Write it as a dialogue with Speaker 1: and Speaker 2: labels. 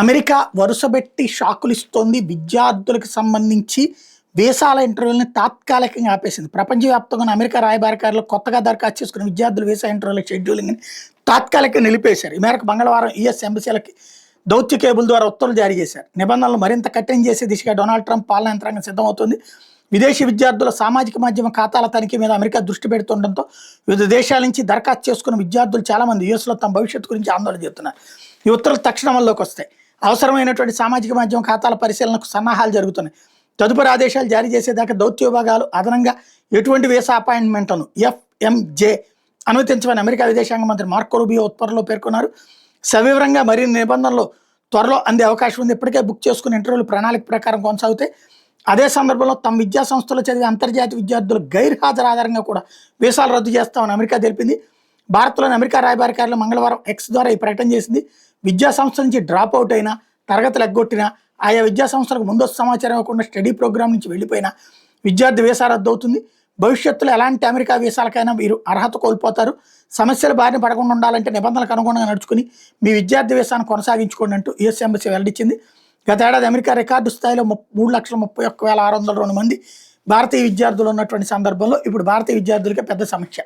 Speaker 1: America వరుసబెట్టి షాకులు ఇస్తోంది. విద్యార్థులకు సంబంధించి వీసాల ఇంటర్వ్యూలని తాత్కాలికంగా ఆపేసింది. ప్రపంచవ్యాప్తంగా ఉన్న అమెరికా రాయబారకారులు కొత్తగా దరఖాస్తు చేసుకున్న విద్యార్థులు వీసా ఇంటర్వ్యూల షెడ్యూలింగ్ని తాత్కాలికంగా నిలిపేశారు. ఈ మేరకు మంగళవారం యుఎస్ ఎంబసీలకి దౌత్య కేబుల్ ద్వారా ఉత్తర్వులు జారీ చేశారు. నిబంధనలు మరింత కఠినం చేసే దిశగా డొనాల్డ్ ట్రంప్ పాలనా యంత్రాంగం సిద్ధమవుతుంది. విదేశీ విద్యార్థుల సామాజిక మాధ్యమ ఖాతాల తనిఖీ మీద అమెరికా దృష్టి పెడుతుండటంతో వివిధ దేశాల నుంచి దరఖాస్తు చేసుకున్న విద్యార్థులు చాలామంది యుఎస్లో తమ భవిష్యత్తు గురించి ఆందోళన చెబుతున్నారు. ఈ ఉత్తర్వులు తక్షణం అమల్లోకి వస్తాయి. అవసరమైనటువంటి సామాజిక మాధ్యమ ఖాతాల పరిశీలనకు సన్నాహాలు జరుగుతున్నాయి. తదుపరి ఆదేశాలు జారీ చేసేదాకా దౌత్య విభాగాలు అదనంగా ఎటువంటి వీసా అపాయింట్మెంట్లను FMJ అనుమతించమని అమెరికా విదేశాంగ మంత్రి మార్కో రూబియో ఉత్తర్వులో పేర్కొన్నారు. సవివరంగా మరిన్ని నిబంధనలు త్వరలో అందే అవకాశం ఉంది. ఇప్పటికే బుక్ చేసుకున్న ఇంటర్వ్యూలు ప్రణాళిక ప్రకారం కొనసాగుతాయి. అదే సందర్భంలో తమ విద్యా సంస్థలో చదివే అంతర్జాతీయ విద్యార్థులు గైర్హాజరు ఆధారంగా కూడా వీసాలు రద్దు చేస్తామని అమెరికా తెలిపింది. భారత్లోని అమెరికా రాయబార కార్యాలయం మంగళవారం X ద్వారా ఈ ప్రకటన చేసింది. విద్యా సంస్థ నుంచి డ్రాప్ అవుట్ అయినా, తరగతులు ఎగ్గొట్టినా, ఆయా విద్యా సంస్థలకు ముందస్తు సమాచారం ఇవ్వకుండా స్టడీ ప్రోగ్రామ్ నుంచి వెళ్ళిపోయినా విద్యార్థి వీసా రద్దు అవుతుంది. భవిష్యత్తులో ఎలాంటి అమెరికా వీసాలకైనా మీరు అర్హత కోల్పోతారు. సమస్యల బారిన పడకుండా ఉండాలంటే నిబంధనలకు అనుగుణంగా నడుచుకుని మీ విద్యార్థి వీసాను కొనసాగించుకోండి అంటూ యుఎస్ ఎంబసీ వెల్లడించింది. గతేడాది అమెరికా రికార్డు స్థాయిలో 3,31,602 మంది భారతీయ విద్యార్థులు ఉన్నటువంటి సందర్భంలో ఇప్పుడు భారతీయ విద్యార్థులకే పెద్ద సమీక్ష.